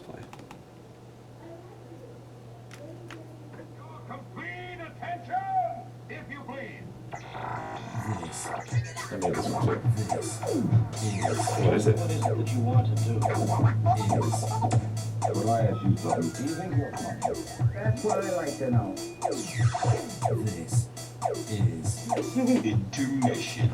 play. Complete attention, if you please. I made this one too. What is it? What is it that you want to do? Could I ask you something? Do you think you're comfortable? That's what I like to know. This is Intermission.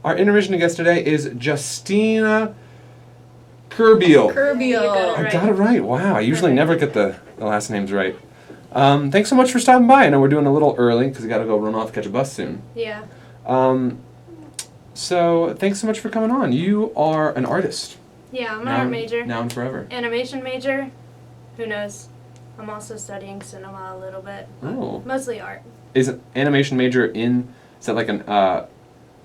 Our intermission guest today is Justyna Keibel. I got it right. Wow, I usually never get the last names right. Thanks so much for stopping by. I know we're doing a little early because we got to go run off, catch a bus soon. Yeah. So thanks so much for coming on. You are an artist. Yeah, I'm an art major. Now and forever. Animation major. Who knows? I'm also studying cinema a little bit. Oh. Mostly art. Is an animation major in? Is that like an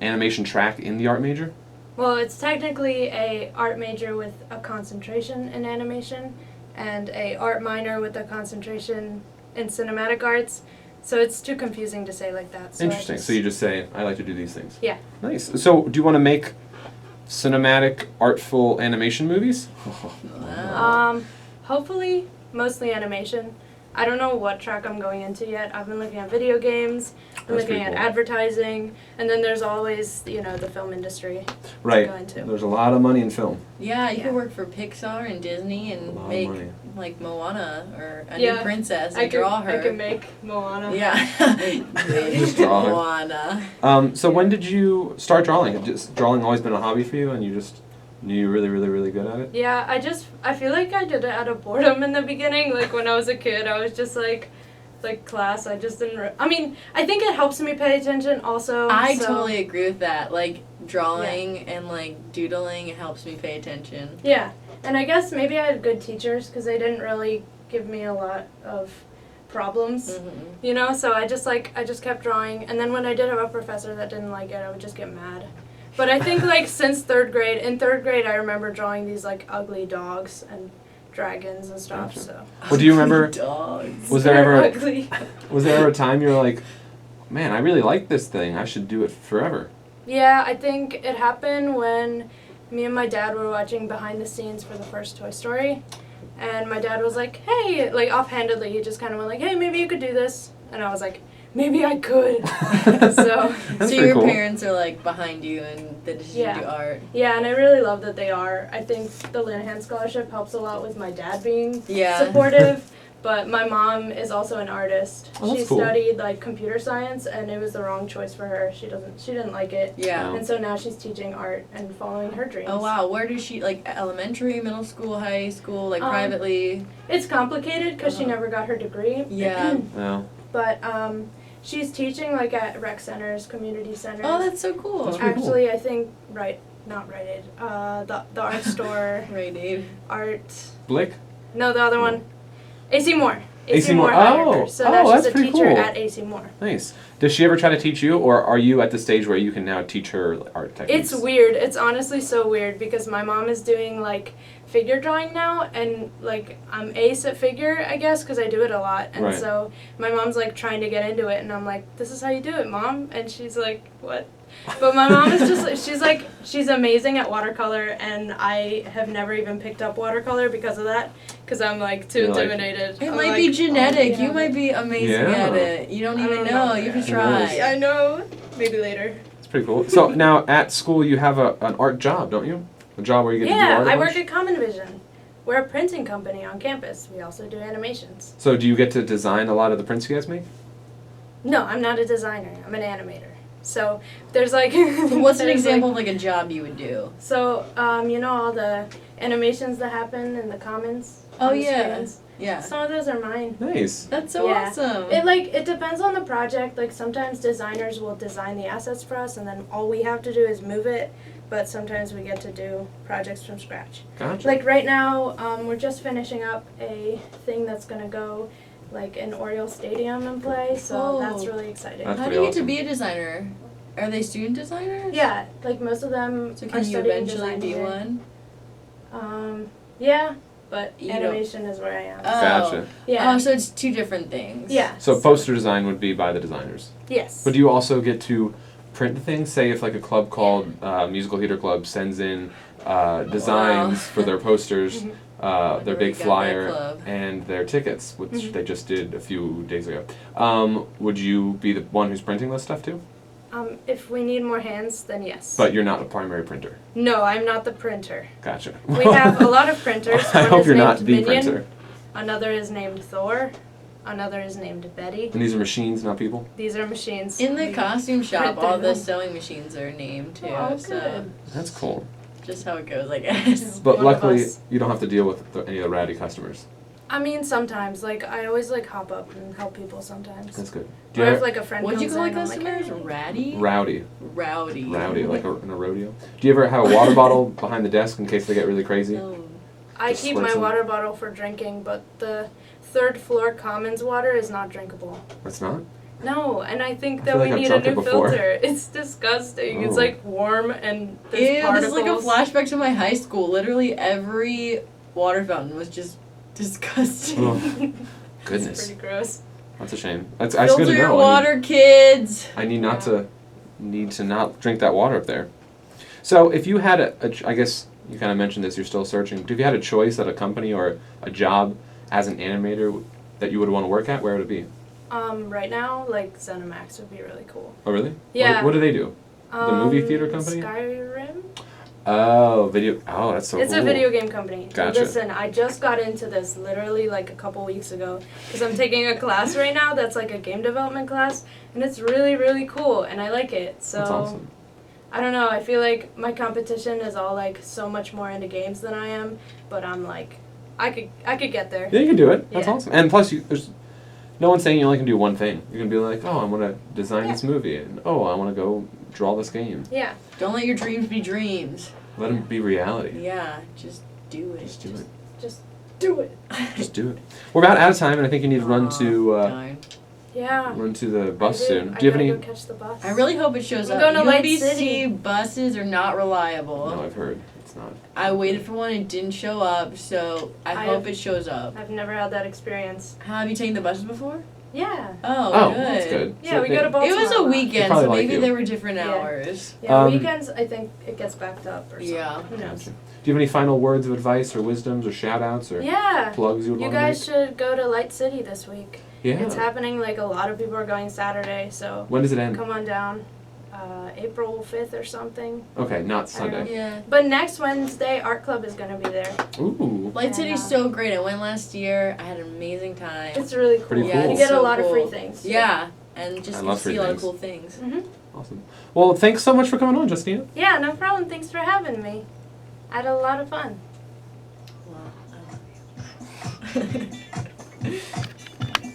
animation track in the art major? Well, it's technically a art major with a concentration in animation, and a art minor with a concentration in cinematic arts. So it's too confusing to say like that. So Interesting. So you just say, I like to do these things. Yeah. Nice. So do you want to make cinematic, artful animation movies? Hopefully, mostly animation. I don't know what track I'm going into yet. I've been looking at video games, I'm That's looking pretty at cool. advertising, and then there's always, the film industry Right. to go into. There's a lot of money in film. Yeah, you Yeah. could work for Pixar and Disney A lot and of make money. like Moana or a Yeah, new princess and I draw her. can make Moana. Yeah. Just draw her. Moana. So when did you start drawing? Had just drawing always been a hobby for you, and you just knew you were really, really, really good at it? Yeah, I feel like I did it out of boredom in the beginning. Like when I was a kid, I was just like class, I just didn't. I think it helps me pay attention also. I so- totally agree with that. Like drawing and like doodling helps me pay attention. Yeah, and I guess maybe I had good teachers because they didn't really give me a lot of problems, Mm-hmm. So I just kept drawing, and then when I did have a professor that didn't like it, I would just get mad. But I think since in third grade I remember drawing these ugly dogs and dragons and stuff. Gotcha. So Well, do you remember? Dogs. Was there They're ever ugly? was there ever a time you were like, man, I really like this thing. I should do it forever. Yeah, I think it happened when me and my dad were watching behind the scenes for the first Toy Story, and my dad was like, hey, offhandedly, he just kind of went like, hey, maybe you could do this, and I was like, maybe I could. That's So pretty your cool. parents are like behind you and the decision Yeah. to do art. Yeah, and I really love that they are. I think the Linehan Scholarship helps a lot with my dad being Yeah. supportive, but my mom is also an artist. Oh, that's She cool. studied computer science, and it was the wrong choice for her. She didn't like it. Yeah. Wow. And so now she's teaching art and following her dreams. Oh wow, where does she elementary, middle school, high school, privately? It's complicated because she Uh-huh. never got her degree. Yeah. No. But she's teaching at rec centers, community centers. Oh, that's so cool. That's pretty cool. Actually, I think not Rite Aid. The art store. Right, Dave. Art. Blick? No, the other one. AC Moore. AC Moore. hired her. Oh. So Oh, now that's she's a pretty teacher cool. at AC Moore. Nice. Does she ever try to teach you, or are you at the stage where you can now teach her art techniques? It's weird. It's honestly so weird because my mom is doing figure drawing now, and I'm ace at figure, I guess, because I do it a lot. And Right. so my mom's trying to get into it, and I'm like, this is how you do it, Mom. And she's like, what? But my mom is just she's amazing at watercolor, and I have never even picked up watercolor because of that, because I'm too You're intimidated. It I'm might be genetic. oh, yeah. You might be amazing Yeah. at it. You don't I even don't know. know. You can It try. is. I know. Maybe later. It's pretty cool. So now at school you have an art job, don't you? A job where you get to do Yeah, art a I bunch? work at Common Vision. We're a printing company on campus. We also do animations. So do you get to design a lot of the prints you guys make? No, I'm not a designer. I'm an animator. So there's So what's an there's, example of a job you would do? So all the animations that happen in the Commons. Oh, on the yeah. screens. Yeah. Some of those are mine. Nice. That's so Yeah. awesome. It depends on the project. Sometimes designers will design the assets for us, and then all we have to do is move it. But sometimes we get to do projects from scratch. Gotcha. Right now, we're just finishing up a thing that's gonna go in Oriole Stadium and play. So Oh. that's really exciting. That's How do pretty you get to awesome. be a designer? Are they student designers? Yeah, most of them So are can you studying eventually design be here. one? Yeah, but You don't- animation is where I am. Oh. Gotcha. Yeah. Oh, so it's two different things. Yeah. So poster design would be by the designers. Yes. But do you also get to print things? Say if like a club called Musical Theater Club sends in designs for their posters, their Wonder big you got that flyer, club. and their tickets, which Mhm. they just did a few days ago. Would you be the one who's printing this stuff too? If we need more hands, then yes. But you're not a primary printer. No, I'm not the printer. Gotcha. We have a lot of printers. I One hope is you're not named the Minion, printer. Another is named Thor. Another is named Betty. And these are machines, not people? These are machines. In the We costume shop, print all the them. sewing machines are named too. Oh, so good. That's cool. just how it goes, I guess. But One of luckily, us. you don't have to deal with any of the ratty customers. I mean, sometimes. Like, I always, like, hop up and help people sometimes. That's good. Do Or you if, ever, like, a friend What'd you comes call in, it, I'm like, customers? "Hey." Ratty? rowdy. Rowdy. Rowdy, like in a rodeo. Do you ever have a water bottle behind the desk in case they get really crazy? Oh. I Just keep squirt my some? water bottle for drinking, but the third floor commons water is not drinkable. It's not? No, and I think I that feel we like I've need a drunk it new before. filter. It's disgusting. It's Oh. like warm and there's Ew, this is particles. like a flashback to my high school. Literally every water fountain was just disgusting. Oh, It's goodness. pretty gross. That's a shame. That's good Filter to your know. water, kids. I need not to not drink that water up there. So if you had I guess you kind of mentioned this, you're still searching. If you had a choice at a company or a job as an animator that you would want to work at, where would it be? Right now, like ZeniMax would be really cool. Oh, really? Yeah. What do they do? The movie theater company? Skyrim. Oh, video. Oh, that's so It's cool. a video game company. Gotcha. Listen, I just got into this literally like a couple weeks ago because I'm taking a class right now that's like a game development class, and it's really, really cool, and I like it. So That's awesome. I don't know. I feel like my competition is all like so much more into games than I am, but I'm like, I could get there. Yeah, you can do it. That's Yeah. awesome. And plus, there's no one saying you only can do one thing. You can be like, oh, I want to design this movie, and oh, I want to go draw this game. Yeah. Don't let your dreams be dreams. Let them be reality. Yeah, just do it. Just do it. Just do it. Just do it. We're about out of time, and I think you need to run to Darn. Yeah. the bus I soon. I Do you have gotta any? go catch the bus. I really hope it shows I'm up. going to Light UBC City. buses are not reliable. No, I've heard it's not. I waited for one, it didn't show up, so I hope it shows up. I've never had that experience. Have you taken the buses before? Yeah. Oh, Oh, good. that's good. Yeah, So we they- go to Baltimore. It was a lot. weekend, probably so like maybe you. there were different Yeah. hours. Yeah, Um, weekends I think it gets backed up or something. Yeah. Who knows? Gotcha. Do you have any final words of advice or wisdoms or shout outs or Yeah. plugs you would You want to guys make? should go to Light City this week. Yeah. It's happening, like a lot of people are going Saturday, so When does it end? come on down. April 5th or something. Okay, not I don't Sunday. Yeah. But next Wednesday, Art Club is going to be there. Ooh. Light And, City's so great. I went last year. I had an amazing time. It's really cool. Pretty yeah, cool. You get so a lot of free cool. things. Yeah, and just I you love see free a lot of things. cool things. hmm Awesome. Well, thanks so much for coming on, Justyna. Yeah, no problem. Thanks for having me. I had a lot of fun. Well, I love you.